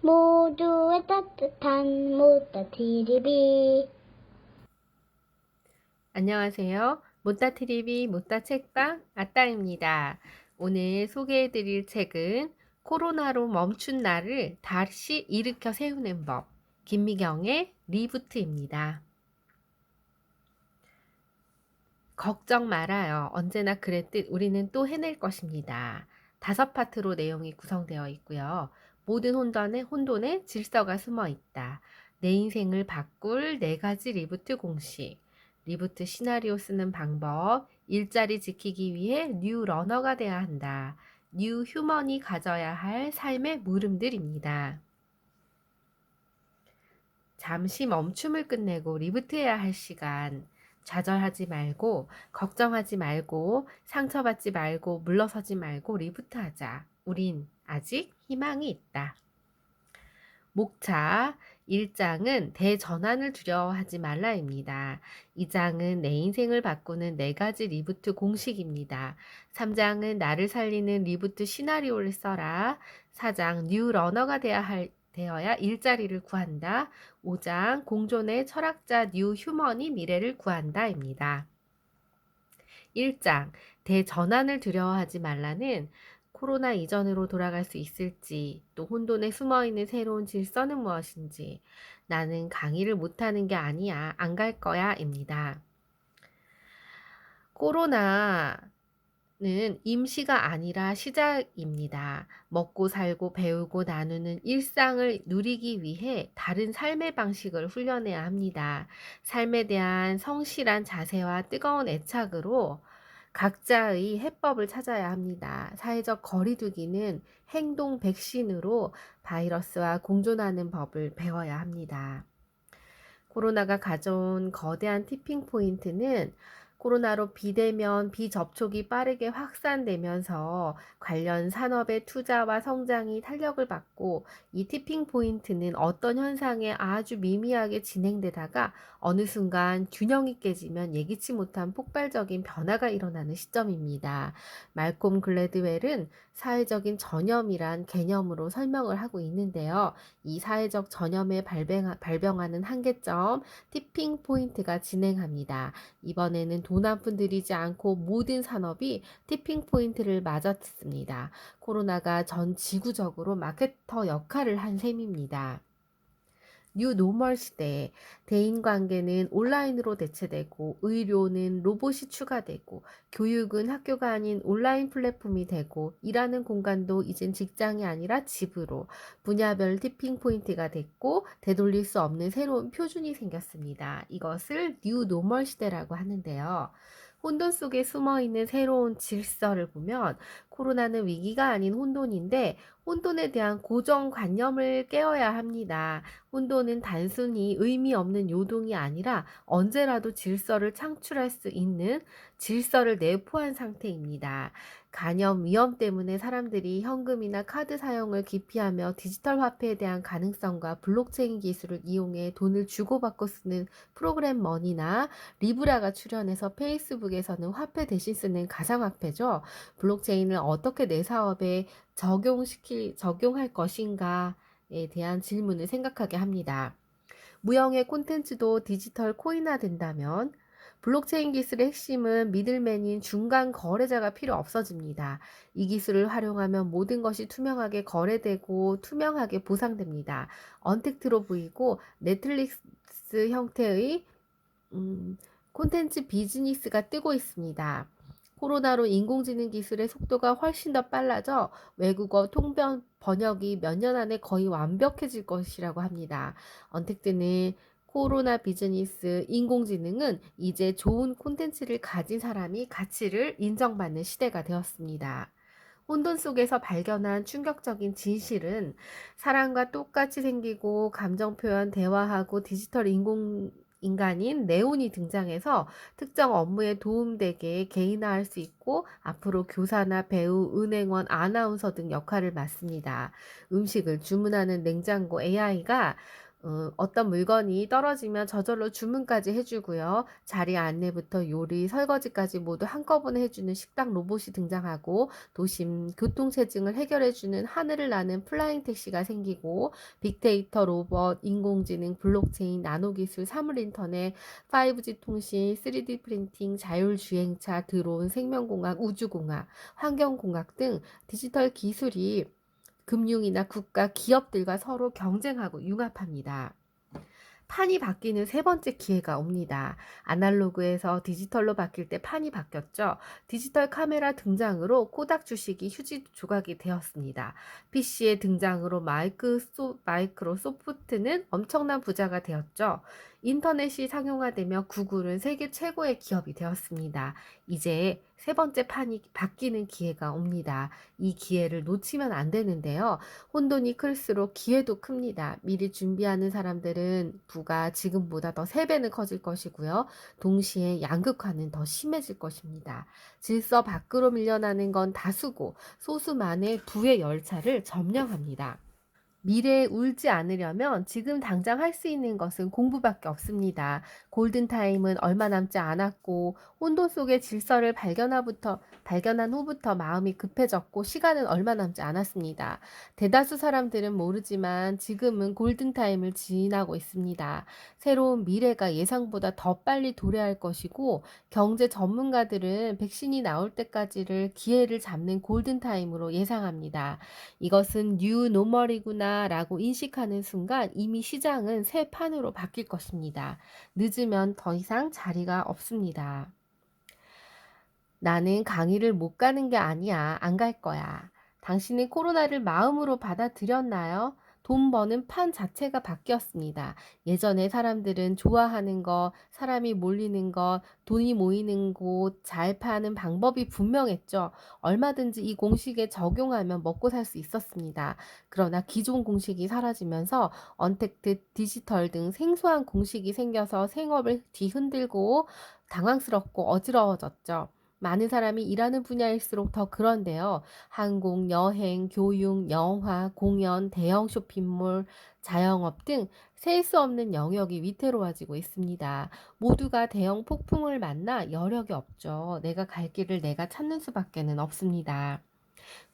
모두의 따뜻한 모따 TV. 안녕하세요. 못다TV 못다책방 아따입니다. 오늘 소개해드릴 책은 코로나로 멈춘 나를 다시 일으켜 세우는 법, 김미경의 리부트입니다. 걱정 말아요. 언제나 그랬듯 우리는 또 해낼 것입니다. 5파트로 내용이 구성되어 있고요. 모든 혼돈에 질서가 숨어 있다. 내 인생을 바꿀 4가지 리부트 공식, 리부트 시나리오 쓰는 방법, 일자리 지키기 위해 뉴 러너가 돼야 한다. 뉴 휴먼이 가져야 할 삶의 물음들입니다. 잠시 멈춤을 끝내고 리부트해야 할 시간. 좌절하지 말고, 걱정하지 말고, 상처받지 말고, 물러서지 말고 리부트하자. 우린 아직 희망이 있다. 목차 1장은 대전환을 두려워하지 말라입니다. 2장은 내 인생을 바꾸는 4가지 리부트 공식입니다. 3장은 나를 살리는 리부트 시나리오를 써라. 4장 뉴 러너가 되어야 일자리를 구한다. 5장 공존의 철학자 뉴 휴먼이 미래를 구한다입니다. 1장 대전환을 두려워하지 말라는 코로나 이전으로 돌아갈 수 있을지, 또 혼돈에 숨어있는 새로운 질서는 무엇인지, 나는 강의를 못하는 게 아니야, 안 갈 거야, 입니다. 코로나는 임시가 아니라 시작입니다. 먹고 살고 배우고 나누는 일상을 누리기 위해 다른 삶의 방식을 훈련해야 합니다. 삶에 대한 성실한 자세와 뜨거운 애착으로 각자의 해법을 찾아야 합니다. 사회적 거리두기는 행동 백신으로 바이러스와 공존하는 법을 배워야 합니다. 코로나가 가져온 거대한 티핑 포인트는 코로나로 비대면, 비접촉이 빠르게 확산되면서 관련 산업의 투자와 성장이 탄력을 받고, 이 티핑 포인트는 어떤 현상에 아주 미미하게 진행되다가 어느 순간 균형이 깨지면 예기치 못한 폭발적인 변화가 일어나는 시점입니다. 말콤 글래드웰은 사회적인 전염이란 개념으로 설명을 하고 있는데요. 이 사회적 전염에 발병하는 한계점, 티핑 포인트가 진행합니다. 이번에는 돈 한 푼 들이지 않고 모든 산업이 티핑 포인트를 맞았습니다. 코로나가 전 지구적으로 마케터 역할을 한 셈입니다. 뉴 노멀 시대에 대인관계는 온라인으로 대체되고, 의료는 로봇이 추가되고, 교육은 학교가 아닌 온라인 플랫폼이 되고, 일하는 공간도 이젠 직장이 아니라 집으로, 분야별 티핑 포인트가 됐고, 되돌릴 수 없는 새로운 표준이 생겼습니다. 이것을 뉴 노멀 시대라고 하는데요. 혼돈 속에 숨어있는 새로운 질서를 보면 코로나는 위기가 아닌 혼돈인데, 혼돈에 대한 고정관념을 깨어야 합니다. 혼돈은 단순히 의미 없는 요동이 아니라 언제라도 질서를 창출할 수 있는 질서를 내포한 상태입니다. 간염 위험 때문에 사람들이 현금이나 카드 사용을 기피하며 디지털 화폐에 대한 가능성과 블록체인 기술을 이용해 돈을 주고받고 쓰는 프로그램 머니나 리브라가 출현해서 페이스북에서는 화폐 대신 쓰는 가상화폐죠. 블록체인을 어떻게 내 사업에 적용할 것인가에 대한 질문을 생각하게 합니다. 무형의 콘텐츠도 디지털 코인화 된다면 블록체인 기술의 핵심은 미들맨인 중간 거래자가 필요 없어집니다. 이 기술을 활용하면 모든 것이 투명하게 거래되고 투명하게 보상됩니다. 언택트로 보이고 넷플릭스 형태의 콘텐츠 비즈니스가 뜨고 있습니다. 코로나로 인공지능 기술의 속도가 훨씬 더 빨라져 외국어 통변 번역이 몇 년 안에 거의 완벽해질 것이라고 합니다. 언택트는 코로나 비즈니스 인공지능은 이제 좋은 콘텐츠를 가진 사람이 가치를 인정받는 시대가 되었습니다. 혼돈 속에서 발견한 충격적인 진실은 사람과 똑같이 생기고 감정 표현, 대화하고 디지털 인간인 네온이 등장해서 특정 업무에 도움되게 개인화할 수 있고, 앞으로 교사나 배우, 은행원, 아나운서 등 역할을 맡습니다. 음식을 주문하는 냉장고 AI가 어떤 물건이 떨어지면 저절로 주문까지 해주고요. 자리 안내부터 요리, 설거지까지 모두 한꺼번에 해주는 식당 로봇이 등장하고 도심 교통체증을 해결해주는 하늘을 나는 플라잉 택시가 생기고 빅데이터 로봇, 인공지능, 블록체인, 나노기술, 사물인터넷, 5G 통신, 3D 프린팅, 자율주행차, 드론, 생명공학, 우주공학, 환경공학 등 디지털 기술이 금융이나 국가, 기업들과 서로 경쟁하고 융합합니다. 판이 바뀌는 세 번째 기회가 옵니다. 아날로그에서 디지털로 바뀔 때 판이 바뀌었죠. 디지털 카메라 등장으로 코닥 주식이 휴지 조각이 되었습니다. PC의 등장으로 마이크로소프트는 엄청난 부자가 되었죠. 인터넷이 상용화되며 구글은 세계 최고의 기업이 되었습니다. 이제 세 번째 판이 바뀌는 기회가 옵니다. 이 기회를 놓치면 안 되는데요. 혼돈이 클수록 기회도 큽니다. 미리 준비하는 사람들은 부가 지금보다 더 3배는 커질 것이고요. 동시에 양극화는 더 심해질 것입니다. 질서 밖으로 밀려나는 건 다수고 소수만의 부의 열차를 점령합니다. 미래에 울지 않으려면 지금 당장 할 수 있는 것은 공부밖에 없습니다. 골든타임은 얼마 남지 않았고 혼돈 속의 질서를 발견한 후부터 마음이 급해졌고 시간은 얼마 남지 않았습니다. 대다수 사람들은 모르지만 지금은 골든타임을 지나고 있습니다. 새로운 미래가 예상보다 더 빨리 도래할 것이고 경제 전문가들은 백신이 나올 때까지를 기회를 잡는 골든타임으로 예상합니다. 이것은 뉴 노멀이구나 라고 인식하는 순간 이미 시장은 새 판으로 바뀔 것입니다. 늦으면 더 이상 자리가 없습니다. 나는 강의를 못 가는 게 아니야. 안 갈 거야. 당신은 코로나를 마음으로 받아들였나요? 돈 버는 판 자체가 바뀌었습니다. 예전에 사람들은 좋아하는 거, 사람이 몰리는 거, 돈이 모이는 곳, 잘 파는 방법이 분명했죠. 얼마든지 이 공식에 적용하면 먹고 살 수 있었습니다. 그러나 기존 공식이 사라지면서 언택트, 디지털 등 생소한 공식이 생겨서 생업을 뒤흔들고 당황스럽고 어지러워졌죠. 많은 사람이 일하는 분야일수록 더 그런데요. 항공, 여행, 교육, 영화, 공연, 대형 쇼핑몰, 자영업 등 셀 수 없는 영역이 위태로워지고 있습니다. 모두가 대형 폭풍을 만나 여력이 없죠. 내가 갈 길을 내가 찾는 수밖에는 없습니다.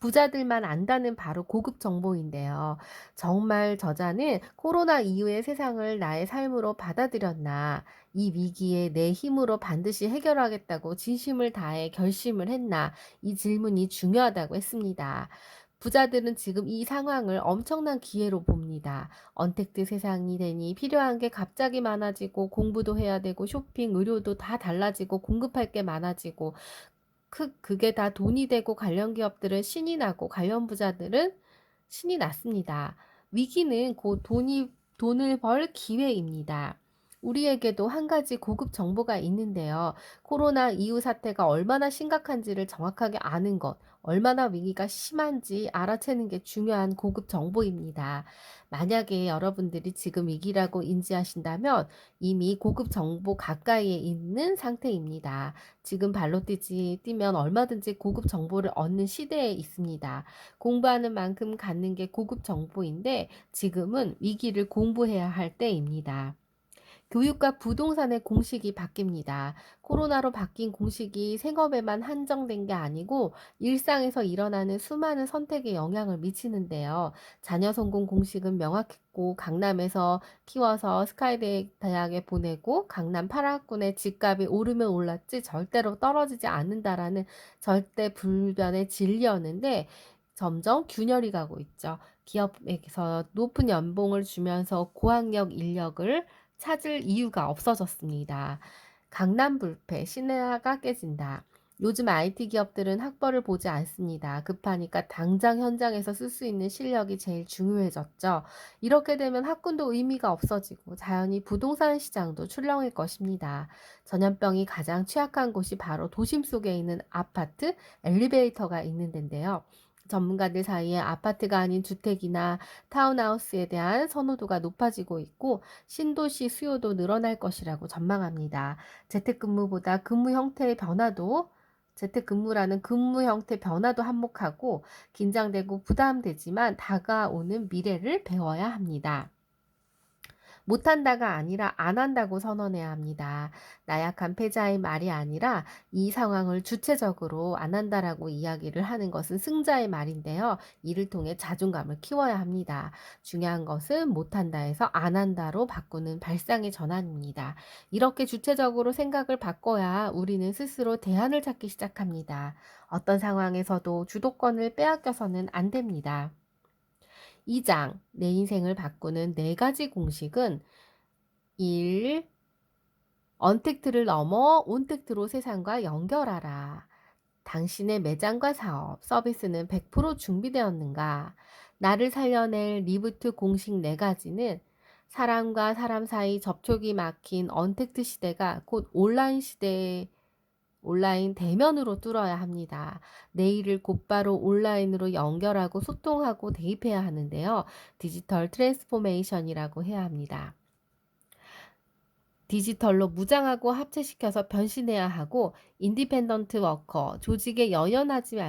부자들만 안다는 바로 고급 정보인데요. 정말 저자는 코로나 이후의 세상을 나의 삶으로 받아들였나, 이 위기에 내 힘으로 반드시 해결하겠다고 진심을 다해 결심을 했나, 이 질문이 중요하다고 했습니다. 부자들은 지금 이 상황을 엄청난 기회로 봅니다. 언택트 세상이 되니 필요한 게 갑자기 많아지고 공부도 해야 되고 쇼핑, 의료도 다 달라지고 공급할 게 많아지고 그게 다 돈이 되고 관련 기업들은 신이 나고 관련 부자들은 신이 났습니다. 위기는 곧 돈을 벌 기회입니다. 우리에게도 한 가지 고급 정보가 있는데요. 코로나 이후 사태가 얼마나 심각한지를 정확하게 아는 것, 얼마나 위기가 심한지 알아채는 게 중요한 고급 정보입니다. 만약에 여러분들이 지금 위기라고 인지하신다면 이미 고급 정보 가까이에 있는 상태입니다. 지금 뛰면 얼마든지 고급 정보를 얻는 시대에 있습니다. 공부하는 만큼 갖는 게 고급 정보인데 지금은 위기를 공부해야 할 때입니다. 교육과 부동산의 공식이 바뀝니다. 코로나로 바뀐 공식이 생업에만 한정된 게 아니고 일상에서 일어나는 수많은 선택에 영향을 미치는데요. 자녀 성공 공식은 명확했고 강남에서 키워서 대학에 보내고 강남 8학군의 집값이 오르면 올랐지 절대로 떨어지지 않는다라는 절대 불변의 진리였는데 점점 균열이 가고 있죠. 기업에서 높은 연봉을 주면서 고학력 인력을 찾을 이유가 없어졌습니다. 강남 불패, 신뢰가 깨진다. 요즘 IT 기업들은 학벌을 보지 않습니다. 급하니까 당장 현장에서 쓸 수 있는 실력이 제일 중요해졌죠. 이렇게 되면 학군도 의미가 없어지고 자연히 부동산 시장도 출렁일 것입니다. 전염병이 가장 취약한 곳이 바로 도심 속에 있는 아파트, 엘리베이터가 있는 데인데요. 전문가들 사이에 아파트가 아닌 주택이나 타운하우스에 대한 선호도가 높아지고 있고 신도시 수요도 늘어날 것이라고 전망합니다. 재택근무보다 재택근무라는 근무 형태 변화도 한몫하고 긴장되고 부담되지만 다가오는 미래를 배워야 합니다. 못한다가 아니라 안 한다고 선언해야 합니다. 나약한 패자의 말이 아니라 이 상황을 주체적으로 안 한다라고 이야기를 하는 것은 승자의 말인데요. 이를 통해 자존감을 키워야 합니다. 중요한 것은 못한다에서 안 한다로 바꾸는 발상의 전환입니다. 이렇게 주체적으로 생각을 바꿔야 우리는 스스로 대안을 찾기 시작합니다. 어떤 상황에서도 주도권을 빼앗겨서는 안 됩니다. 2장, 내 인생을 바꾸는 4가지 공식은 1. 언택트를 넘어 온택트로 세상과 연결하라. 당신의 매장과 사업, 서비스는 100% 준비되었는가? 나를 살려낼 리부트 공식 4가지는 사람과 사람 사이 접촉이 막힌 언택트 시대가 곧 온라인 대면으로 뚫어야 합니다. 내일을 곧바로 온라인으로 연결하고 소통하고 대입해야 하는데요. 디지털 트랜스포메이션이라고 해야 합니다. 디지털로 무장하고 합체시켜서 변신해야 하고 인디펜던트 워커, 조직에 연연하지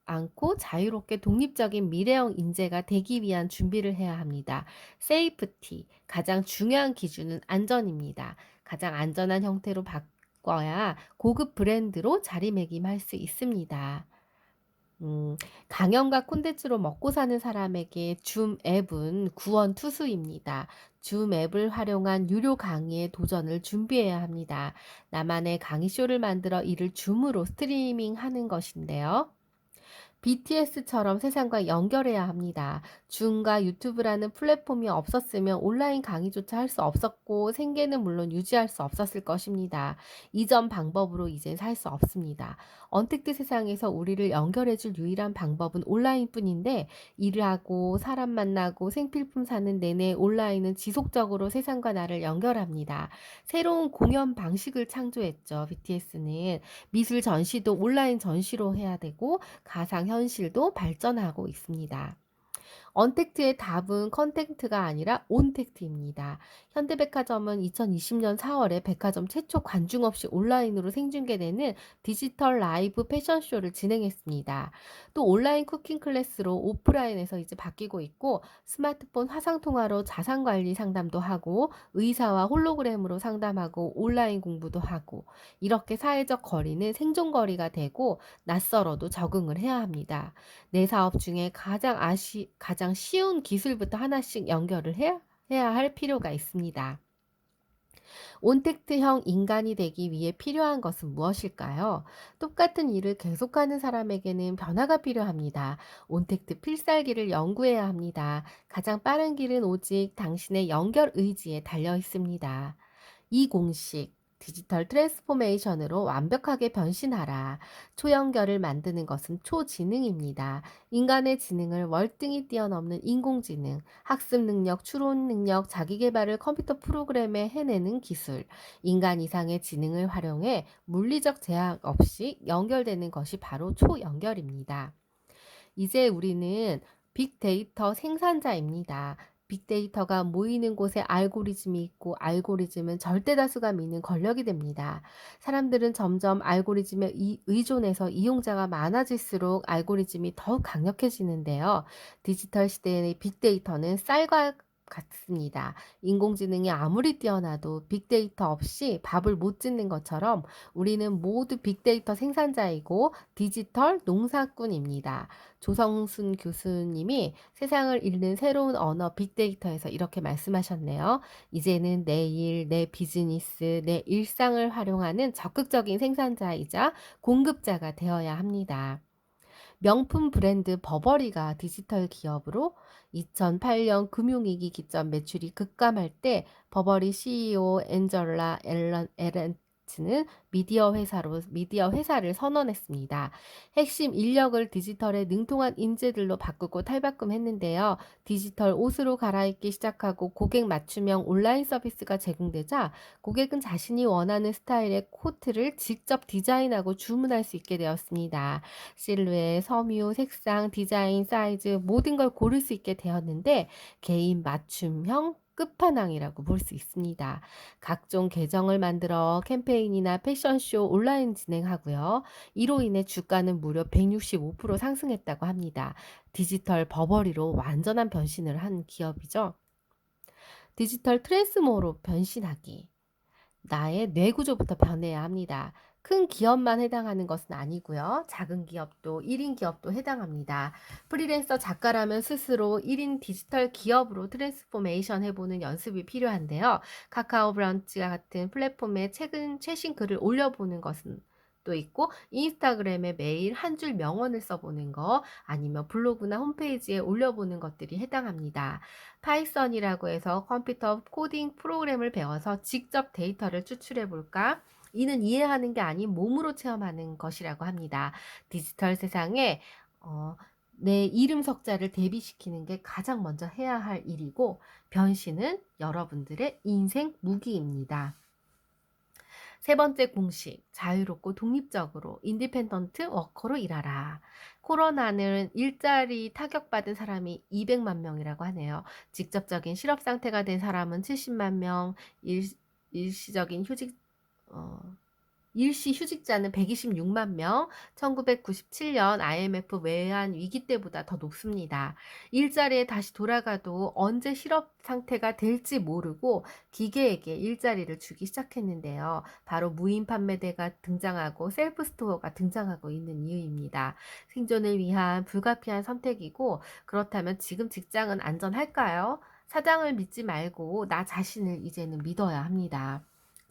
않고 자유롭게 독립적인 미래형 인재가 되기 위한 준비를 해야 합니다. 세이프티, 가장 중요한 기준은 안전입니다. 가장 안전한 형태로 바꿔야 고급 브랜드로 자리매김할 수 있습니다. 강연과 콘텐츠로 먹고 사는 사람에게 줌 앱은 구원투수입니다. 줌 앱을 활용한 유료 강의에 도전을 준비해야 합니다. 나만의 강의쇼를 만들어 이를 줌으로 스트리밍하는 것인데요. BTS처럼 세상과 연결해야 합니다. 줌과 유튜브라는 플랫폼이 없었으면 온라인 강의조차 할 수 없었고 생계는 물론 유지할 수 없었을 것입니다. 이전 방법으로 이제 살 수 없습니다. 언택트 세상에서 우리를 연결해줄 유일한 방법은 온라인뿐인데 일을 하고 사람 만나고 생필품 사는 내내 온라인은 지속적으로 세상과 나를 연결합니다. 새로운 공연 방식을 창조했죠. BTS는 미술 전시도 온라인 전시로 해야 되고 가상현실도 발전하고 있습니다. 언택트의 답은 컨택트가 아니라 온택트입니다. 현대백화점은 2020년 4월에 백화점 최초 관중 없이 온라인으로 생중계되는 디지털 라이브 패션쇼를 진행했습니다. 또 온라인 쿠킹 클래스로 오프라인에서 이제 바뀌고 있고 스마트폰 화상통화로 자산관리 상담도 하고 의사와 홀로그램으로 상담하고 온라인 공부도 하고 이렇게 사회적 거리는 생존거리가 되고 낯설어도 적응을 해야 합니다. 내 사업 중에 가장 쉬운 기술부터 하나씩 연결을 해야 할 필요가 있습니다. 온택트형 인간이 되기 위해 필요한 것은 무엇일까요? 똑같은 일을 계속하는 사람에게는 변화가 필요합니다. 온택트 필살기를 연구해야 합니다. 가장 빠른 길은 오직 당신의 연결 의지에 달려 있습니다. 이 공식, 디지털 트랜스포메이션으로 완벽하게 변신하라. 초연결을 만드는 것은 초지능입니다. 인간의 지능을 월등히 뛰어넘는 인공지능, 학습 능력, 추론 능력, 자기계발을 컴퓨터 프로그램에 해내는 기술, 인간 이상의 지능을 활용해 물리적 제약 없이 연결되는 것이 바로 초연결입니다. 이제 우리는 빅데이터 생산자입니다. 빅데이터가 모이는 곳에 알고리즘이 있고 알고리즘은 절대 다수가 믿는 권력이 됩니다. 사람들은 점점 알고리즘에 의존해서 이용자가 많아질수록 알고리즘이 더욱 강력해지는데요. 디지털 시대의 빅데이터는 쌀과 같습니다. 인공지능이 아무리 뛰어나도 빅데이터 없이 밥을 못 짓는 것처럼 우리는 모두 빅데이터 생산자이고 디지털 농사꾼입니다. 조성순 교수님이 세상을 읽는 새로운 언어 빅데이터에서 이렇게 말씀하셨네요. 이제는 내 일, 내 비즈니스, 내 일상을 활용하는 적극적인 생산자이자 공급자가 되어야 합니다. 명품 브랜드 버버리가 디지털 기업으로 2008년 금융위기 기점 매출이 급감할 때 버버리 CEO 앤젤라 에렌츠는 미디어 회사를 선언했습니다. 핵심 인력을 디지털에 능통한 인재들로 바꾸고 탈바꿈했는데요. 디지털 옷으로 갈아입기 시작하고 고객 맞춤형 온라인 서비스가 제공되자 고객은 자신이 원하는 스타일의 코트를 직접 디자인하고 주문할 수 있게 되었습니다. 실루엣, 섬유, 색상, 디자인, 사이즈 모든 걸 고를 수 있게 되었는데 개인 맞춤형 끝판왕이라고 볼 수 있습니다. 각종 계정을 만들어 캠페인이나 패션쇼 온라인 진행하고요. 이로 인해 주가는 무려 165% 상승했다고 합니다. 디지털 버버리로 완전한 변신을 한 기업이죠. 디지털 트랜스포머로 변신하기. 나의 뇌 구조부터 변해야 합니다. 큰 기업만 해당하는 것은 아니고요. 작은 기업도 1인 기업도 해당합니다. 프리랜서 작가라면 스스로 1인 디지털 기업으로 트랜스포메이션 해보는 연습이 필요한데요. 카카오 브런치와 같은 플랫폼에 최신 글을 올려보는 것은 또 있고, 인스타그램에 매일 한 줄 명언을 써보는 거, 아니면 블로그나 홈페이지에 올려보는 것들이 해당합니다. 파이썬이라고 해서 컴퓨터 코딩 프로그램을 배워서 직접 데이터를 추출해 볼까? 이는 이해하는 게 아닌 몸으로 체험하는 것이라고 합니다. 디지털 세상에 내 이름 석자를 대비시키는 게 가장 먼저 해야 할 일이고, 변신은 여러분들의 인생 무기입니다. 세 번째 공식, 자유롭고 독립적으로 인디펜던트 워커로 일하라. 코로나는 일자리 타격받은 사람이 200만 명이라고 하네요. 직접적인 실업 상태가 된 사람은 70만 명, 일시적인 일시 휴직자는 126만 명, 1997년 IMF 외환 위기 때보다 더 높습니다. 일자리에 다시 돌아가도 언제 실업 상태가 될지 모르고 기계에게 일자리를 주기 시작했는데요. 바로 무인 판매대가 등장하고 셀프 스토어가 등장하고 있는 이유입니다. 생존을 위한 불가피한 선택이고, 그렇다면 지금 직장은 안전할까요? 사장을 믿지 말고 나 자신을 이제는 믿어야 합니다.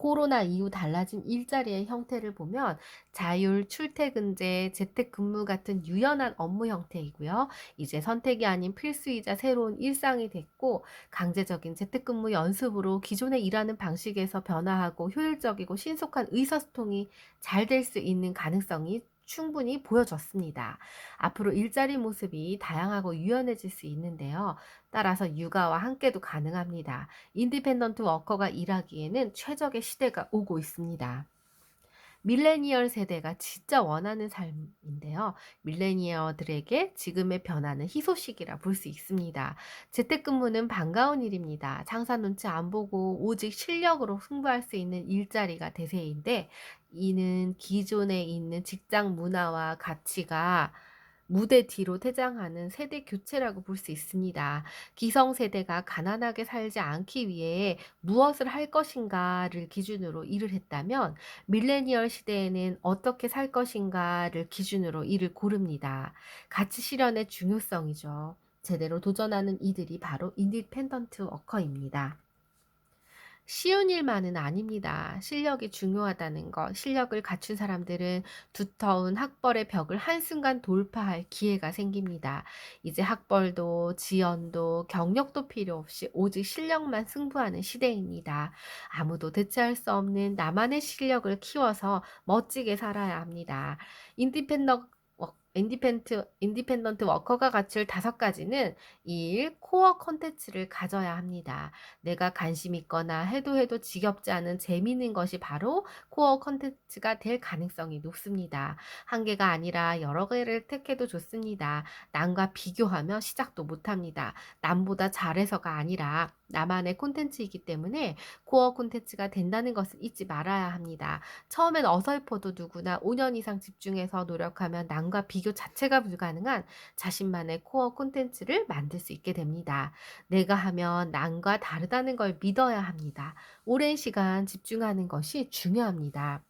코로나 이후 달라진 일자리의 형태를 보면 자율 출퇴근제, 재택근무 같은 유연한 업무 형태이고요. 이제 선택이 아닌 필수이자 새로운 일상이 됐고, 강제적인 재택근무 연습으로 기존에 일하는 방식에서 변화하고 효율적이고 신속한 의사소통이 잘 될 수 있는 가능성이 충분히 보여졌습니다. 앞으로 일자리 모습이 다양하고 유연해질 수 있는데요. 따라서 육아와 함께도 가능합니다. 인디펜던트 워커가 일하기에는 최적의 시대가 오고 있습니다. 밀레니얼 세대가 진짜 원하는 삶인데요. 밀레니얼들에게 지금의 변화는 희소식이라 볼 수 있습니다. 재택근무는 반가운 일입니다. 상사 눈치 안 보고 오직 실력으로 승부할 수 있는 일자리가 대세인데, 이는 기존에 있는 직장 문화와 가치가 무대 뒤로 퇴장하는 세대 교체라고 볼 수 있습니다. 기성세대가 가난하게 살지 않기 위해 무엇을 할 것인가를 기준으로 일을 했다면, 밀레니얼 시대에는 어떻게 살 것인가를 기준으로 일을 고릅니다. 가치 실현의 중요성이죠. 제대로 도전하는 이들이 바로 인디펜던트 워커입니다. 쉬운 일만은 아닙니다. 실력이 중요하다는 것, 실력을 갖춘 사람들은 두터운 학벌의 벽을 한순간 돌파할 기회가 생깁니다. 이제 학벌도 지연도 경력도 필요 없이 오직 실력만 승부하는 시대입니다. 아무도 대체할 수 없는 나만의 실력을 키워서 멋지게 살아야 합니다. 인디펜던트 워커가 갖출 5가지는 일, 코어 컨텐츠를 가져야 합니다. 내가 관심 있거나 해도 지겹지 않은 재미있는 것이 바로 코어 컨텐츠가 될 가능성이 높습니다. 한 개가 아니라 여러 개를 택해도 좋습니다. 남과 비교하며 시작도 못합니다. 남보다 잘해서가 아니라 나만의 콘텐츠이기 때문에 코어 콘텐츠가 된다는 것을 잊지 말아야 합니다. 처음엔 어설퍼도 누구나 5년 이상 집중해서 노력하면 남과 비교 자체가 불가능한 자신만의 코어 콘텐츠를 만들 수 있게 됩니다. 내가 하면 남과 다르다는 걸 믿어야 합니다. 오랜 시간 집중하는 것이 중요합니다.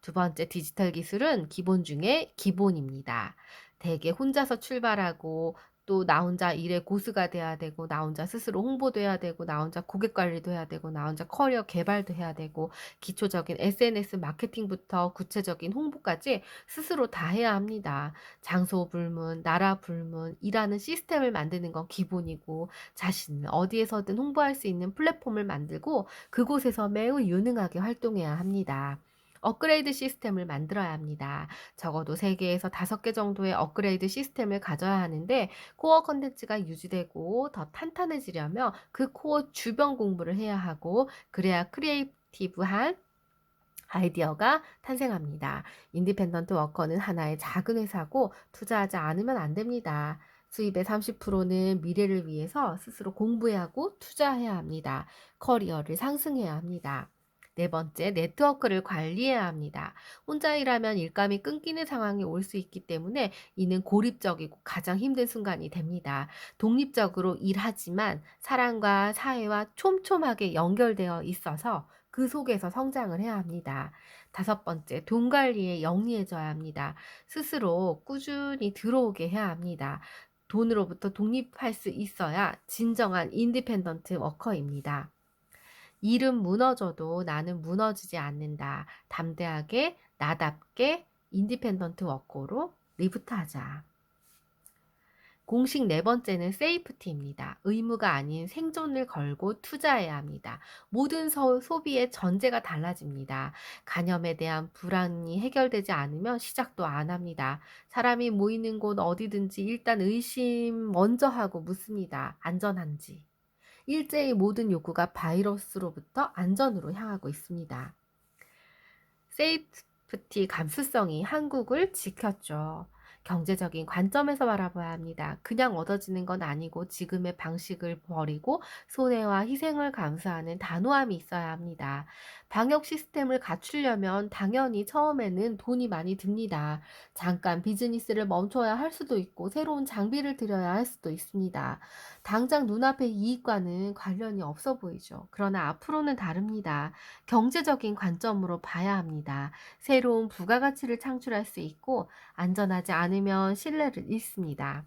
두 번째, 디지털 기술은 기본 중에 기본입니다. 대개 혼자서 출발하고, 또 나 혼자 일의 고수가 돼야 되고, 나 혼자 스스로 홍보도 해야 되고, 나 혼자 고객 관리도 해야 되고, 나 혼자 커리어 개발도 해야 되고, 기초적인 SNS 마케팅부터 구체적인 홍보까지 스스로 다 해야 합니다. 장소 불문, 나라 불문, 일하는 시스템을 만드는 건 기본이고, 자신을 어디에서든 홍보할 수 있는 플랫폼을 만들고 그곳에서 매우 유능하게 활동해야 합니다. 업그레이드 시스템을 만들어야 합니다. 적어도 3개에서 5개 정도의 업그레이드 시스템을 가져야 하는데, 코어 컨텐츠가 유지되고 더 탄탄해지려면 그 코어 주변 공부를 해야 하고, 그래야 크리에이티브한 아이디어가 탄생합니다. 인디펜던트 워커는 하나의 작은 회사고 투자하지 않으면 안 됩니다. 수입의 30%는 미래를 위해서 스스로 공부해야 하고 투자해야 합니다. 커리어를 상승해야 합니다. 네 번째, 네트워크를 관리해야 합니다. 혼자 일하면 일감이 끊기는 상황이 올 수 있기 때문에 이는 고립적이고 가장 힘든 순간이 됩니다. 독립적으로 일하지만 사람과 사회와 촘촘하게 연결되어 있어서 그 속에서 성장을 해야 합니다. 다섯 번째, 돈 관리에 영리해져야 합니다. 스스로 꾸준히 들어오게 해야 합니다. 돈으로부터 독립할 수 있어야 진정한 인디펜던트 워커입니다. 일은 무너져도 나는 무너지지 않는다. 담대하게, 나답게 인디펜던트 워커로 리부트하자. 공식 네 번째는 세이프티입니다. 의무가 아닌 생존을 걸고 투자해야 합니다. 모든 소비의 전제가 달라집니다. 간염에 대한 불안이 해결되지 않으면 시작도 안 합니다. 사람이 모이는 곳 어디든지 일단 의심 먼저 하고 묻습니다. 안전한지. 일제히 모든 욕구가 바이러스로부터 안전으로 향하고 있습니다. 세이프티 감수성이 한국을 지켰죠. 경제적인 관점에서 바라봐야 합니다. 그냥 얻어지는 건 아니고 지금의 방식을 버리고 손해와 희생을 감수하는 단호함이 있어야 합니다. 방역 시스템을 갖추려면 당연히 처음에는 돈이 많이 듭니다. 잠깐 비즈니스를 멈춰야 할 수도 있고 새로운 장비를 들여야 할 수도 있습니다. 당장 눈앞의 이익과는 관련이 없어 보이죠. 그러나 앞으로는 다릅니다. 경제적인 관점으로 봐야 합니다. 새로운 부가가치를 창출할 수 있고 안전하지 않으면 신뢰를 잃습니다.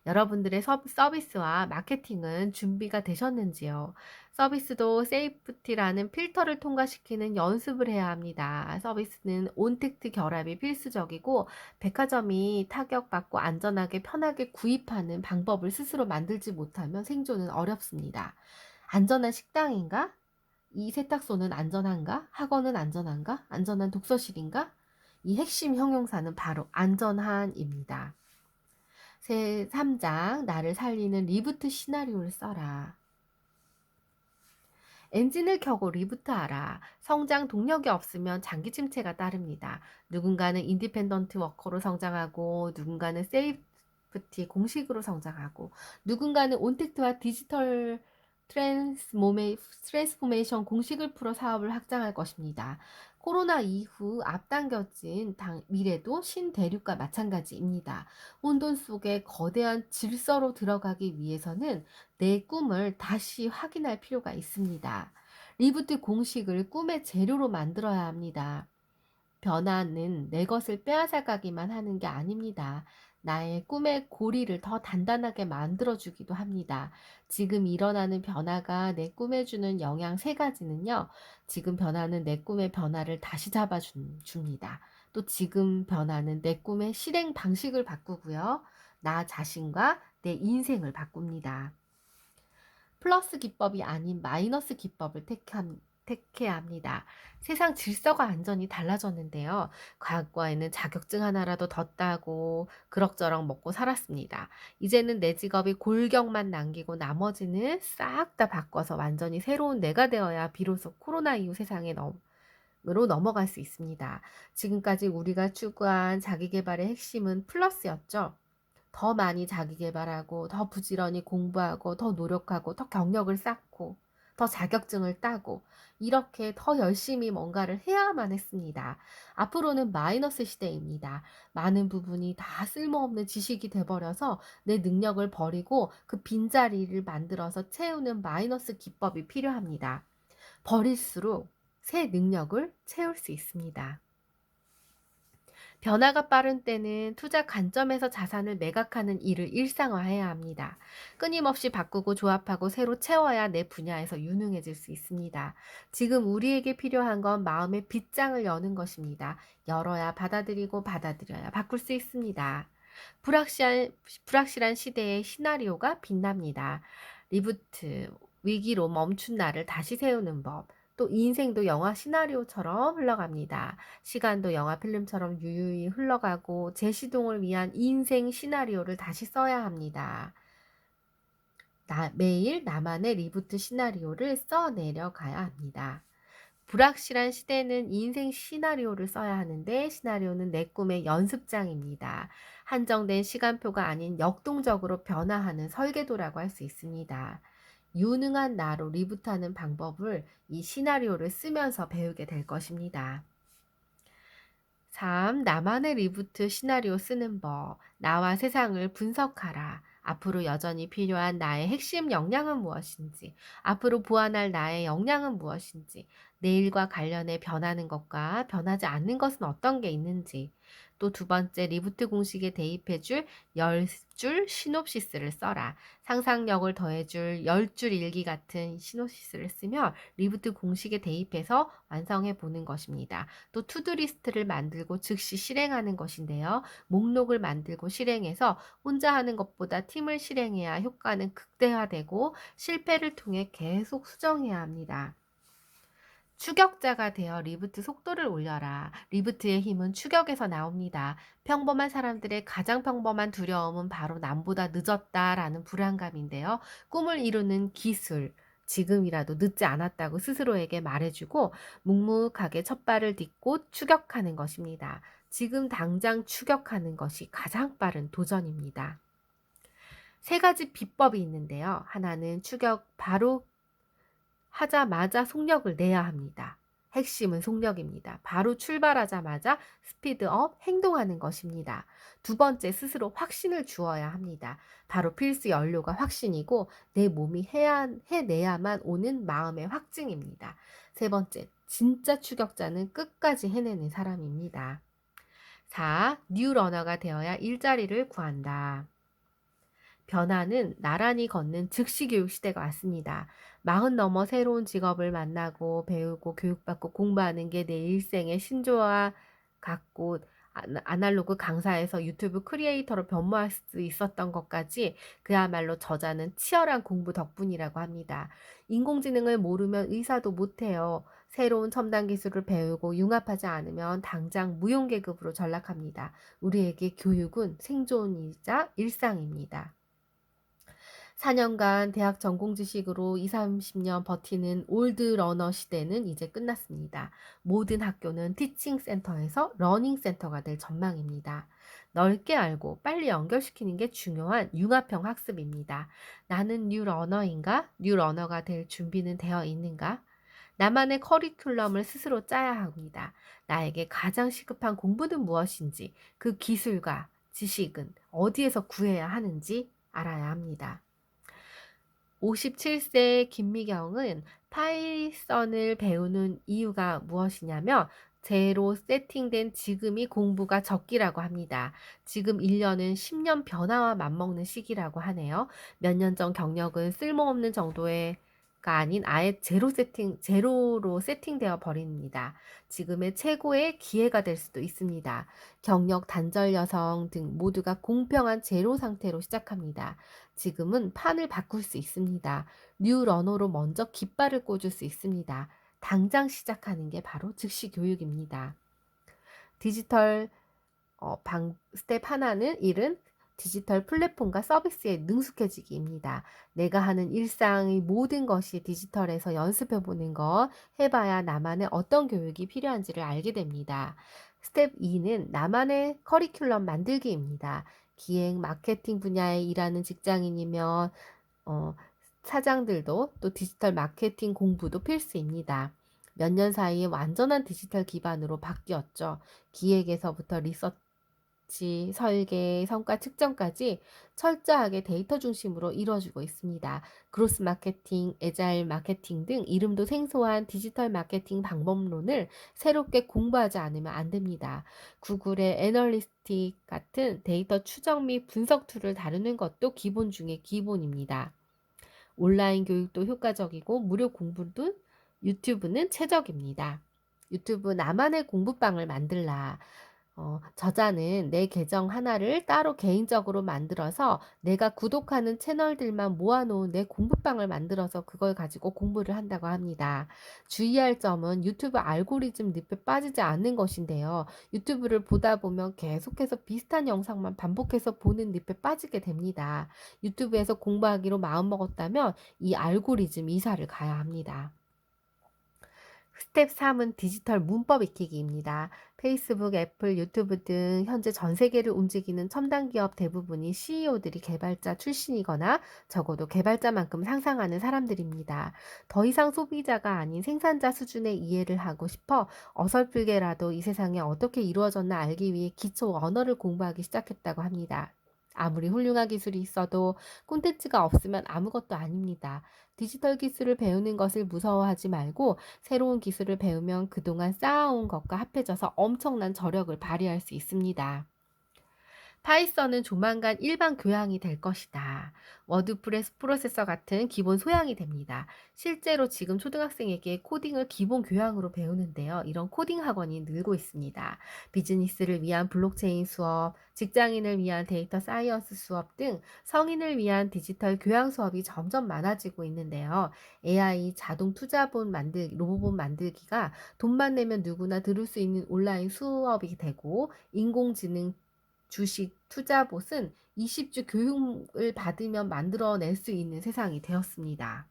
여러분들의 서비스와 마케팅은 준비가 되셨는지요? 서비스도 세이프티라는 필터를 통과시키는 연습을 해야 합니다. 서비스는 온택트 결합이 필수적이고 백화점이 타격받고 안전하게 편하게 구입하는 방법을 스스로 만들지 못하면 생존은 어렵습니다. 안전한 식당인가? 이 세탁소는 안전한가? 학원은 안전한가? 안전한 독서실인가? 이 핵심 형용사는 바로 안전한입니다. 3장 나를 살리는 리부트 시나리오를 써라. 엔진을 켜고 리부트하라. 성장 동력이 없으면 장기 침체가 따릅니다. 누군가는 인디펜던트 워커로 성장하고 누군가는 세이프티 공식으로 성장하고 누군가는 온택트와 디지털 트랜스포메이션 공식을 풀어 사업을 확장할 것입니다. 코로나 이후 앞당겨진 미래도 신대륙과 마찬가지입니다. 혼돈 속에 거대한 질서로 들어가기 위해서는 내 꿈을 다시 확인할 필요가 있습니다. 리부트 공식을 꿈의 재료로 만들어야 합니다. 변화는 내 것을 빼앗아가기만 하는 게 아닙니다. 나의 꿈의 고리를 더 단단하게 만들어주기도 합니다. 지금 일어나는 변화가 내 꿈에 주는 영향 세 가지는요. 지금 변화는 내 꿈의 변화를 다시 잡아줍니다. 또 지금 변화는 내 꿈의 실행 방식을 바꾸고요. 나 자신과 내 인생을 바꿉니다. 플러스 기법이 아닌 마이너스 기법을 택해야 합니다. 세상 질서가 완전히 달라졌는데요. 과거에는 자격증 하나라도 더 따고 그럭저럭 먹고 살았습니다. 이제는 내 직업이 골격만 남기고 나머지는 싹 다 바꿔서 완전히 새로운 내가 되어야 비로소 코로나 이후 세상에 으로 넘어갈 수 있습니다. 지금까지 우리가 추구한 자기계발의 핵심은 플러스였죠. 더 많이 자기 개발하고 더 부지런히 공부하고 더 노력하고 더 경력을 쌓고 더 자격증을 따고 이렇게 더 열심히 뭔가를 해야만 했습니다. 앞으로는 마이너스 시대입니다. 많은 부분이 다 쓸모없는 지식이 돼버려서 내 능력을 버리고 그 빈자리를 만들어서 채우는 마이너스 기법이 필요합니다. 버릴수록 새 능력을 채울 수 있습니다. 변화가 빠른 때는 투자 관점에서 자산을 매각하는 일을 일상화해야 합니다. 끊임없이 바꾸고 조합하고 새로 채워야 내 분야에서 유능해질 수 있습니다. 지금 우리에게 필요한 건 마음의 빗장을 여는 것입니다. 열어야 받아들이고 받아들여야 바꿀 수 있습니다. 불확실한 시대의 시나리오가 빛납니다. 리부트, 위기로 멈춘 나를 다시 세우는 법. 또 인생도 영화 시나리오처럼 흘러갑니다. 시간도 영화 필름처럼 유유히 흘러가고 재시동을 위한 인생 시나리오를 다시 써야 합니다. 매일 나만의 리부트 시나리오를 써내려가야 합니다. 불확실한 시대는 인생 시나리오를 써야 하는데 시나리오는 내 꿈의 연습장입니다. 한정된 시간표가 아닌 역동적으로 변화하는 설계도라고 할 수 있습니다. 유능한 나로 리부트하는 방법을 이 시나리오를 쓰면서 배우게 될 것입니다. 3. 나만의 리부트 시나리오 쓰는 법. 나와 세상을 분석하라. 앞으로 여전히 필요한 나의 핵심 역량은 무엇인지, 앞으로 보완할 나의 역량은 무엇인지, 내일과 관련해 변하는 것과 변하지 않는 것은 어떤 게 있는지, 또 두 번째 리부트 공식에 대입해줄 10줄 시놉시스를 써라. 상상력을 더해줄 10줄 일기 같은 시놉시스를 쓰며 리부트 공식에 대입해서 완성해 보는 것입니다. 또 투두리스트를 만들고 즉시 실행하는 것인데요. 목록을 만들고 실행해서 혼자 하는 것보다 팀을 실행해야 효과는 극대화되고 실패를 통해 계속 수정해야 합니다. 추격자가 되어 리부트 속도를 올려라. 리부트의 힘은 추격에서 나옵니다. 평범한 사람들의 가장 평범한 두려움은 바로 남보다 늦었다라는 불안감인데요. 꿈을 이루는 기술, 지금이라도 늦지 않았다고 스스로에게 말해주고 묵묵하게 첫 발을 딛고 추격하는 것입니다. 지금 당장 추격하는 것이 가장 빠른 도전입니다. 세 가지 비법이 있는데요. 하나는 추격 바로 하자마자 속력을 내야 합니다. 핵심은 속력입니다. 바로 출발하자마자 스피드업 행동하는 것입니다. 두 번째, 스스로 확신을 주어야 합니다. 바로 필수 연료가 확신이고 내 몸이 해내야만 오는 마음의 확증입니다. 세 번째, 진짜 추격자는 끝까지 해내는 사람입니다. 4. 뉴러너가 되어야 일자리를 구한다. 변화는 나란히 걷는 즉시 교육 시대가 왔습니다. 40 넘어 새로운 직업을 만나고 배우고 교육받고 공부하는 게 내 일생의 신조와 같고 아날로그 강사에서 유튜브 크리에이터로 변모할 수 있었던 것까지 그야말로 저자는 치열한 공부 덕분이라고 합니다. 인공지능을 모르면 의사도 못해요. 새로운 첨단 기술을 배우고 융합하지 않으면 당장 무용계급으로 전락합니다. 우리에게 교육은 생존이자 일상입니다. 4년간 대학 전공 지식으로 20, 30년 버티는 올드 러너 시대는 이제 끝났습니다. 모든 학교는 티칭 센터에서 러닝 센터가 될 전망입니다. 넓게 알고 빨리 연결시키는 게 중요한 융합형 학습입니다. 나는 뉴 러너인가? 뉴 러너가 될 준비는 되어 있는가? 나만의 커리큘럼을 스스로 짜야 합니다. 나에게 가장 시급한 공부는 무엇인지, 그 기술과 지식은 어디에서 구해야 하는지 알아야 합니다. 57세 김미경은 파이썬을 배우는 이유가 무엇이냐면 제로 세팅된 지금이 공부가 적기라고 합니다. 지금 1년은 10년 변화와 맞먹는 시기라고 하네요. 몇 년 전 경력은 쓸모없는 정도가 아닌 아예 제로로 세팅되어 버립니다. 지금의 최고의 기회가 될 수도 있습니다. 경력 단절 여성 등 모두가 공평한 제로 상태로 시작합니다. 지금은 판을 바꿀 수 있습니다. 뉴 러너로 먼저 깃발을 꽂을 수 있습니다. 당장 시작하는 게 바로 즉시 교육입니다. 디지털 스텝 하나는 일은 디지털 플랫폼과 서비스에 능숙해지기입니다. 내가 하는 일상의 모든 것이 디지털에서 연습해보는 것, 해봐야 나만의 어떤 교육이 필요한지를 알게 됩니다. 스텝 2는 나만의 커리큘럼 만들기입니다. 기획, 마케팅 분야에 일하는 직장인이면 사장들도 또 디지털 마케팅 공부도 필수입니다. 몇 년 사이에 완전한 디지털 기반으로 바뀌었죠. 기획에서부터 리서치, 설계, 성과 측정까지 철저하게 데이터 중심으로 이루어지고 있습니다. 그로스 마케팅, 애자일 마케팅 등 이름도 생소한 디지털 마케팅 방법론을 새롭게 공부하지 않으면 안 됩니다. 구글의 애널리스틱 같은 데이터 추적 및 분석 툴을 다루는 것도 기본 중의 기본입니다. 온라인 교육도 효과적이고 무료 공부도 유튜브는 최적입니다. 유튜브 나만의 공부방을 만들라. 저자는 내 계정 하나를 따로 개인적으로 만들어서 내가 구독하는 채널들만 모아놓은 내 공부방을 만들어서 그걸 가지고 공부를 한다고 합니다. 주의할 점은 유튜브 알고리즘 늪에 빠지지 않는 것인데요. 유튜브를 보다 보면 계속해서 비슷한 영상만 반복해서 보는 늪에 빠지게 됩니다. 유튜브에서 공부하기로 마음먹었다면 이 알고리즘 이사를 가야 합니다. 스텝 3은 디지털 문법 익히기입니다. 페이스북, 애플, 유튜브 등 현재 전 세계를 움직이는 첨단 기업 대부분이 CEO들이 개발자 출신이거나 적어도 개발자만큼 상상하는 사람들입니다. 더 이상 소비자가 아닌 생산자 수준의 이해를 하고 싶어 어설프게라도 이 세상에 어떻게 이루어졌나 알기 위해 기초 언어를 공부하기 시작했다고 합니다. 아무리 훌륭한 기술이 있어도 콘텐츠가 없으면 아무것도 아닙니다. 디지털 기술을 배우는 것을 무서워하지 말고 새로운 기술을 배우면 그동안 쌓아온 것과 합해져서 엄청난 저력을 발휘할 수 있습니다. 파이썬은 조만간 일반 교양이 될 것이다. 워드프레스 프로세서 같은 기본 소양이 됩니다. 실제로 지금 초등학생에게 코딩을 기본 교양으로 배우는데요. 이런 코딩 학원이 늘고 있습니다. 비즈니스를 위한 블록체인 수업, 직장인을 위한 데이터 사이언스 수업 등 성인을 위한 디지털 교양 수업이 점점 많아지고 있는데요. AI, 자동 투자본 만들기, 로봇 만들기가 돈만 내면 누구나 들을 수 있는 온라인 수업이 되고 인공지능 주식, 투자봇은 20주 교육을 받으면 만들어낼 수 있는 세상이 되었습니다.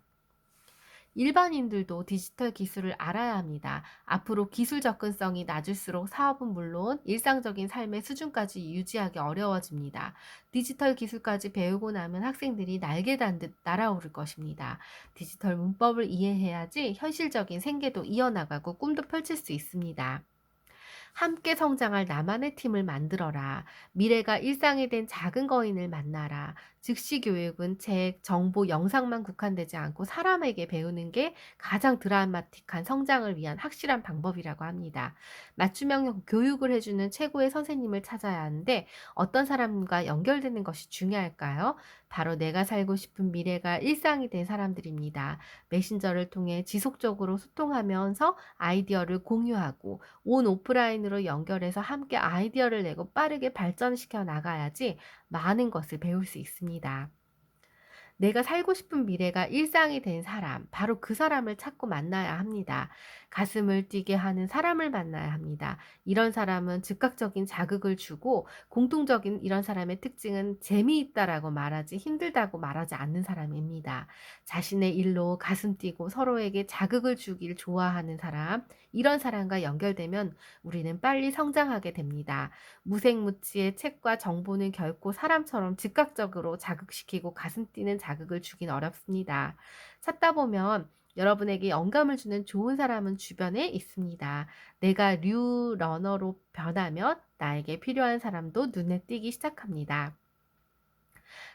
일반인들도 디지털 기술을 알아야 합니다. 앞으로 기술 접근성이 낮을수록 사업은 물론 일상적인 삶의 수준까지 유지하기 어려워집니다. 디지털 기술까지 배우고 나면 학생들이 날개 단 듯 날아오를 것입니다. 디지털 문법을 이해해야지 현실적인 생계도 이어나가고 꿈도 펼칠 수 있습니다. 함께 성장할 나만의 팀을 만들어라. 미래가 일상이 된 작은 거인을 만나라. 즉시 교육은 책, 정보, 영상만 국한되지 않고 사람에게 배우는 게 가장 드라마틱한 성장을 위한 확실한 방법이라고 합니다. 맞춤형 교육을 해주는 최고의 선생님을 찾아야 하는데 어떤 사람과 연결되는 것이 중요할까요? 바로 내가 살고 싶은 미래가 일상이 된 사람들입니다. 메신저를 통해 지속적으로 소통하면서 아이디어를 공유하고 온 오프라인으로 연결해서 함께 아이디어를 내고 빠르게 발전시켜 나가야지 많은 것을 배울 수 있습니다. 내가 살고 싶은 미래가 일상이 된 사람, 바로 그 사람을 찾고 만나야 합니다. 가슴을 뛰게 하는 사람을 만나야 합니다. 이런 사람은 즉각적인 자극을 주고 공통적인 이런 사람의 특징은 재미있다라고 말하지 힘들다고 말하지 않는 사람입니다. 자신의 일로 가슴 뛰고 서로에게 자극을 주길 좋아하는 사람, 이런 사람과 연결되면 우리는 빨리 성장하게 됩니다. 무색무취의 책과 정보는 결코 사람처럼 즉각적으로 자극시키고 가슴 뛰는 자극을 주긴 어렵습니다. 찾다 보면 여러분에게 영감을 주는 좋은 사람은 주변에 있습니다. 내가 뉴 러너로 변하면 나에게 필요한 사람도 눈에 띄기 시작합니다.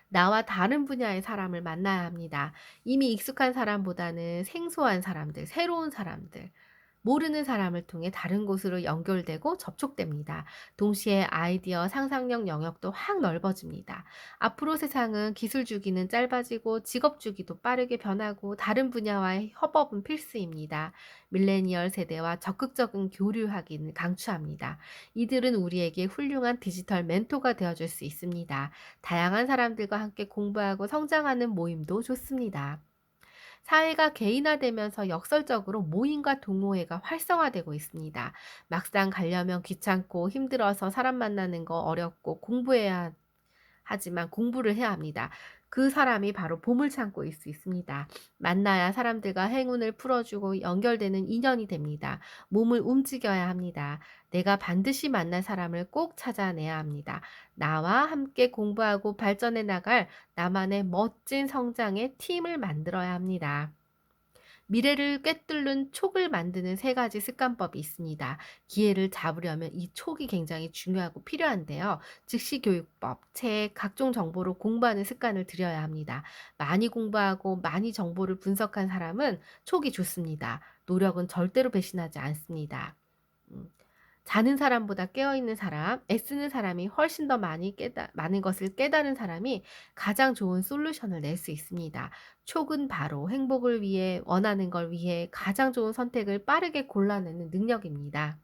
나와 다른 분야의 사람을 만나야 합니다. 이미 익숙한 사람보다는 생소한 사람들, 새로운 사람들, 모르는 사람을 통해 다른 곳으로 연결되고 접촉됩니다. 동시에 아이디어, 상상력 영역도 확 넓어집니다. 앞으로 세상은 기술 주기는 짧아지고 직업 주기도 빠르게 변하고 다른 분야와의 협업은 필수입니다. 밀레니얼 세대와 적극적인 교류하기를 강추합니다. 이들은 우리에게 훌륭한 디지털 멘토가 되어줄 수 있습니다. 다양한 사람들과 함께 공부하고 성장하는 모임도 좋습니다. 사회가 개인화되면서 역설적으로 모임과 동호회가 활성화되고 있습니다. 막상 가려면 귀찮고 힘들어서 사람 만나는 거 어렵고 공부해야 하지만 공부를 해야 합니다. 그 사람이 바로 보물창고일 수 있습니다. 만나야 사람들과 행운을 풀어주고 연결되는 인연이 됩니다. 몸을 움직여야 합니다. 내가 반드시 만날 사람을 꼭 찾아내야 합니다. 나와 함께 공부하고 발전해 나갈 나만의 멋진 성장의 팀을 만들어야 합니다. 미래를 꿰뚫는 촉을 만드는 세 가지 습관법이 있습니다. 기회를 잡으려면 이 촉이 굉장히 중요하고 필요한데요. 즉시교육법, 책, 각종 정보를 공부하는 습관을 들여야 합니다. 많이 공부하고 많이 정보를 분석한 사람은 촉이 좋습니다. 노력은 절대로 배신하지 않습니다. 음. 자는 사람보다 깨어있는 사람, 애쓰는 사람이 훨씬 더 많은 것을 깨달은 사람이 가장 좋은 솔루션을 낼 수 있습니다. 촉은 바로 행복을 위해, 원하는 걸 위해 가장 좋은 선택을 빠르게 골라내는 능력입니다.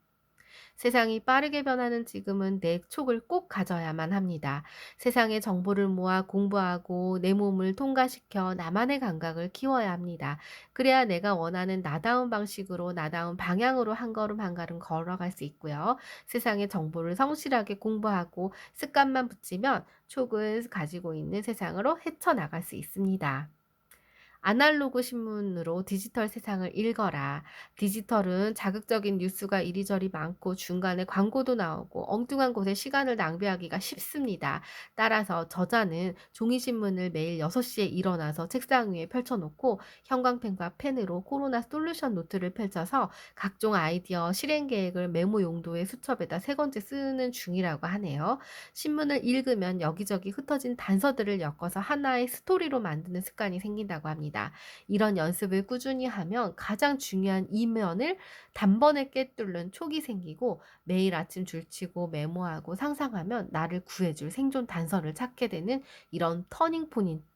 세상이 빠르게 변하는 지금은 내 촉을 꼭 가져야만 합니다. 세상의 정보를 모아 공부하고 내 몸을 통과시켜 나만의 감각을 키워야 합니다. 그래야 내가 원하는 나다운 방식으로 나다운 방향으로 한 걸음 한 걸음 걸어갈 수 있고요. 세상의 정보를 성실하게 공부하고 습관만 붙이면 촉을 가지고 있는 세상으로 헤쳐나갈 수 있습니다. 아날로그 신문으로 디지털 세상을 읽어라. 디지털은 자극적인 뉴스가 이리저리 많고 중간에 광고도 나오고 엉뚱한 곳에 시간을 낭비하기가 쉽습니다. 따라서 저자는 종이신문을 매일 6시에 일어나서 책상 위에 펼쳐놓고 형광펜과 펜으로 코로나 솔루션 노트를 펼쳐서 각종 아이디어 실행 계획을 메모 용도의 수첩에다 세 번째 쓰는 중이라고 하네요. 신문을 읽으면 여기저기 흩어진 단서들을 엮어서 하나의 스토리로 만드는 습관이 생긴다고 합니다. 이런 연습을 꾸준히 하면 가장 중요한 이면을 단번에 꿰뚫는 촉이 생기고 매일 아침 줄치고 메모하고 상상하면 나를 구해줄 생존 단서를 찾게 되는 이런 터닝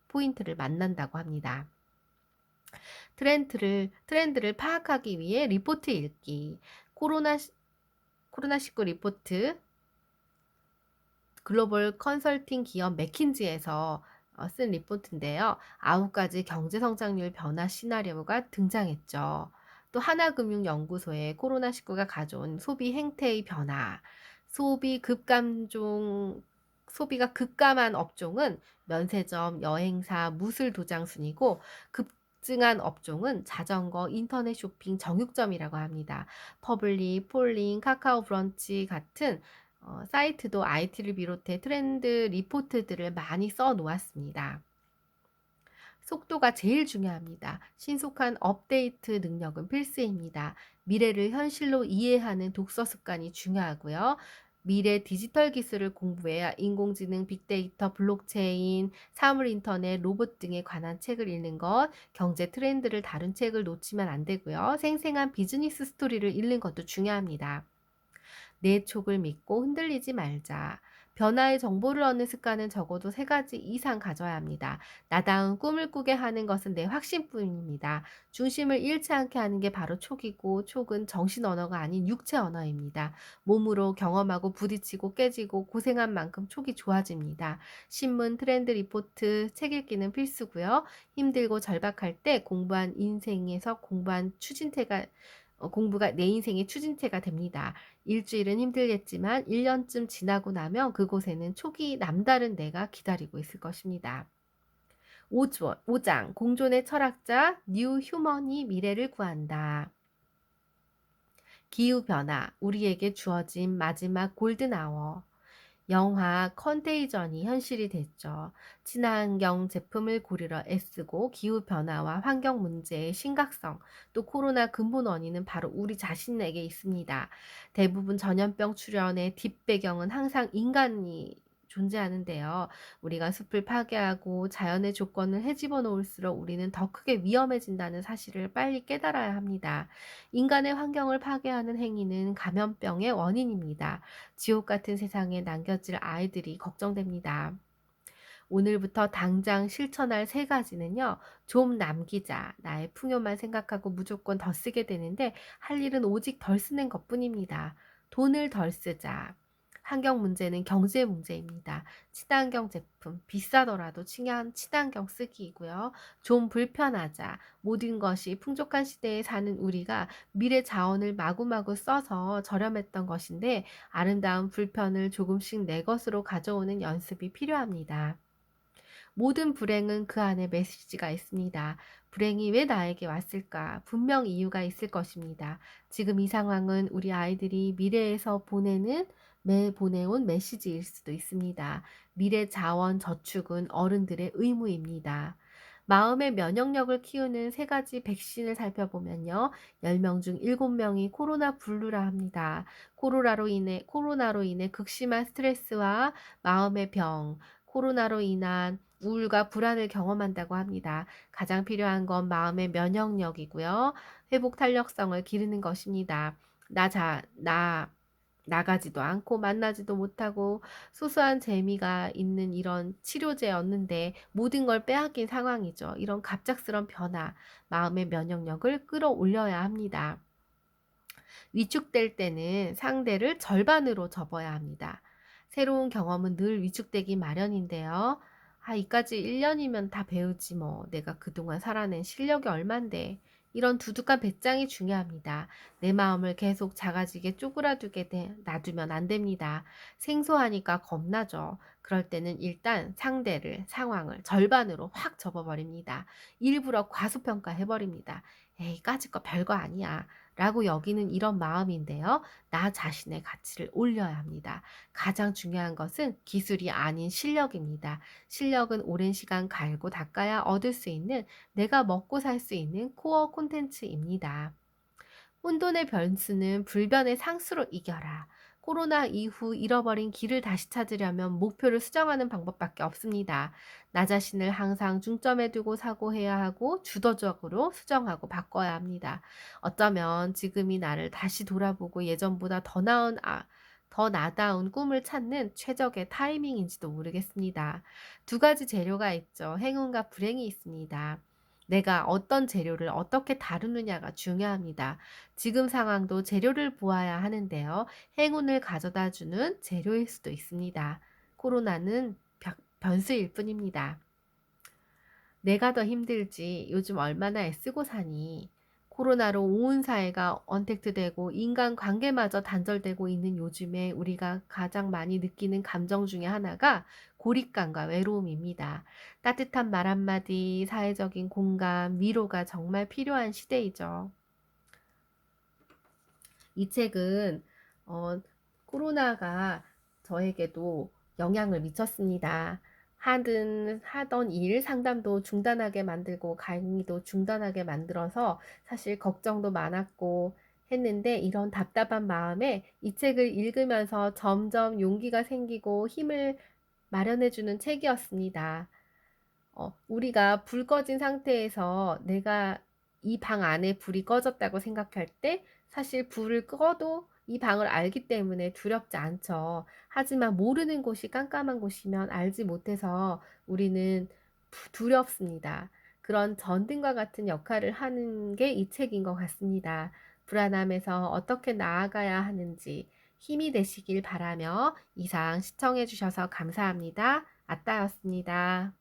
포인트를 만난다고 합니다. 트렌드를 파악하기 위해 리포트 읽기. 코로나19 리포트 글로벌 컨설팅 기업 맥킨지에서 쓴 리포트인데요. 9가지 경제 성장률 변화 시나리오가 등장했죠. 또 하나금융연구소의 코로나19가 가져온 소비 행태의 변화, 소비 급감종 소비가 급감한 업종은 면세점, 여행사, 무술 도장 순이고 급증한 업종은 자전거, 인터넷 쇼핑, 정육점이라고 합니다. 퍼블릭, 폴링, 카카오 브런치 같은 사이트도 IT를 비롯해 트렌드 리포트들을 많이 써 놓았습니다. 속도가 제일 중요합니다. 신속한 업데이트 능력은 필수입니다. 미래를 현실로 이해하는 독서 습관이 중요하고요. 미래 디지털 기술을 공부해야 인공지능, 빅데이터, 블록체인, 사물 인터넷, 로봇 등에 관한 책을 읽는 것, 경제 트렌드를 다룬 책을 놓치면 안 되고요. 생생한 비즈니스 스토리를 읽는 것도 중요합니다. 내 촉을 믿고 흔들리지 말자. 변화의 정보를 얻는 습관은 적어도 3가지 이상 가져야 합니다. 나다운 꿈을 꾸게 하는 것은 내 확신뿐입니다. 중심을 잃지 않게 하는 게 바로 촉이고, 촉은 정신 언어가 아닌 육체 언어입니다. 몸으로 경험하고 부딪히고 깨지고 고생한 만큼 촉이 좋아집니다. 신문, 트렌드 리포트, 책 읽기는 필수고요. 힘들고 절박할 때 공부한 인생에서 공부가 내 인생의 추진체가 됩니다. 일주일은 힘들겠지만 1년쯤 지나고 나면 그곳에는 촉이 남다른 내가 기다리고 있을 것입니다. 5장 공존의 철학자 뉴 휴먼이 미래를 구한다. 기후변화, 우리에게 주어진 마지막 골든아워. 영화 컨테이전이 현실이 됐죠. 친환경 제품을 고르러 애쓰고 기후변화와 환경 문제의 심각성, 또 코로나 근본 원인은 바로 우리 자신에게 있습니다. 대부분 전염병 출현의 뒷배경은 항상 인간이 존재하는데요. 우리가 숲을 파괴하고 자연의 조건을 헤집어 놓을수록 우리는 더 크게 위험해진다는 사실을 빨리 깨달아야 합니다. 인간의 환경을 파괴하는 행위는 감염병의 원인입니다. 지옥 같은 세상에 남겨질 아이들이 걱정됩니다. 오늘부터 당장 실천할 3가지는요. 좀 남기자. 나의 풍요만 생각하고 무조건 더 쓰게 되는데 할 일은 오직 덜 쓰는 것뿐입니다. 돈을 덜 쓰자. 환경 문제는 경제 문제입니다. 친환경 제품, 비싸더라도 친환경 쓰기이고요. 좀 불편하자. 모든 것이 풍족한 시대에 사는 우리가 미래 자원을 마구마구 써서 저렴했던 것인데 아름다운 불편을 조금씩 내 것으로 가져오는 연습이 필요합니다. 모든 불행은 그 안에 메시지가 있습니다. 불행이 왜 나에게 왔을까? 분명 이유가 있을 것입니다. 지금 이 상황은 우리 아이들이 미래에서 보내온 메시지일 수도 있습니다. 미래 자원 저축은 어른들의 의무입니다. 마음의 면역력을 키우는 3가지 백신을 살펴보면요. 10명 중 7명이 코로나 블루라 합니다. 코로나로 인해 극심한 스트레스와 마음의 병, 코로나로 인한 우울과 불안을 경험한다고 합니다. 가장 필요한 건 마음의 면역력이고요. 회복 탄력성을 기르는 것입니다. 나가지도 않고 만나지도 못하고 소소한 재미가 있는 이런 치료제였는데 모든 걸 빼앗긴 상황이죠. 이런 갑작스런 변화, 마음의 면역력을 끌어올려야 합니다. 위축될 때는 상대를 절반으로 접어야 합니다. 새로운 경험은 늘 위축되기 마련인데요. 이까지 1년이면 다 배우지 뭐. 내가 그동안 살아낸 실력이 얼만데. 이런 두둑한 배짱이 중요합니다. 내 마음을 계속 작아지게 놔두면 안 됩니다. 생소하니까 겁나죠. 그럴 때는 일단 상황을 절반으로 확 접어버립니다. 일부러 과소평가해버립니다. 에이, 까짓 거 별거 아니야. 라고 여기는 이런 마음인데요. 나 자신의 가치를 올려야 합니다. 가장 중요한 것은 기술이 아닌 실력입니다. 실력은 오랜 시간 갈고 닦아야 얻을 수 있는 내가 먹고 살 수 있는 코어 콘텐츠입니다. 혼돈의 변수는 불변의 상수로 이겨라. 코로나 이후 잃어버린 길을 다시 찾으려면 목표를 수정하는 방법밖에 없습니다. 나 자신을 항상 중점에 두고 사고해야 하고 주도적으로 수정하고 바꿔야 합니다. 어쩌면 지금이 나를 다시 돌아보고 예전보다 더 나다운 꿈을 찾는 최적의 타이밍인지도 모르겠습니다. 두 가지 재료가 있죠. 행운과 불행이 있습니다. 내가 어떤 재료를 어떻게 다루느냐가 중요합니다. 지금 상황도 재료를 보아야 하는데요. 행운을 가져다 주는 재료일 수도 있습니다. 코로나는 변수일 뿐입니다. 내가 더 힘들지 요즘 얼마나 애쓰고 사니. 코로나로 온 사회가 언택트되고 인간관계마저 단절되고 있는 요즘에 우리가 가장 많이 느끼는 감정 중에 하나가 고립감과 외로움입니다. 따뜻한 말 한마디, 사회적인 공감, 위로가 정말 필요한 시대이죠. 이 책은 코로나가 저에게도 영향을 미쳤습니다. 하던 일, 상담도 중단하게 만들고 강의도 중단하게 만들어서 사실 걱정도 많았고 했는데 이런 답답한 마음에 이 책을 읽으면서 점점 용기가 생기고 힘을 마련해주는 책이었습니다. 우리가 불 꺼진 상태에서 내가 이 방 안에 불이 꺼졌다고 생각할 때 사실 불을 꺼도 이 방을 알기 때문에 두렵지 않죠. 하지만 모르는 곳이 깜깜한 곳이면 알지 못해서 우리는 두렵습니다. 그런 전등과 같은 역할을 하는 게 이 책인 것 같습니다. 불안함에서 어떻게 나아가야 하는지 힘이 되시길 바라며 이상 시청해 주셔서 감사합니다. 아따였습니다.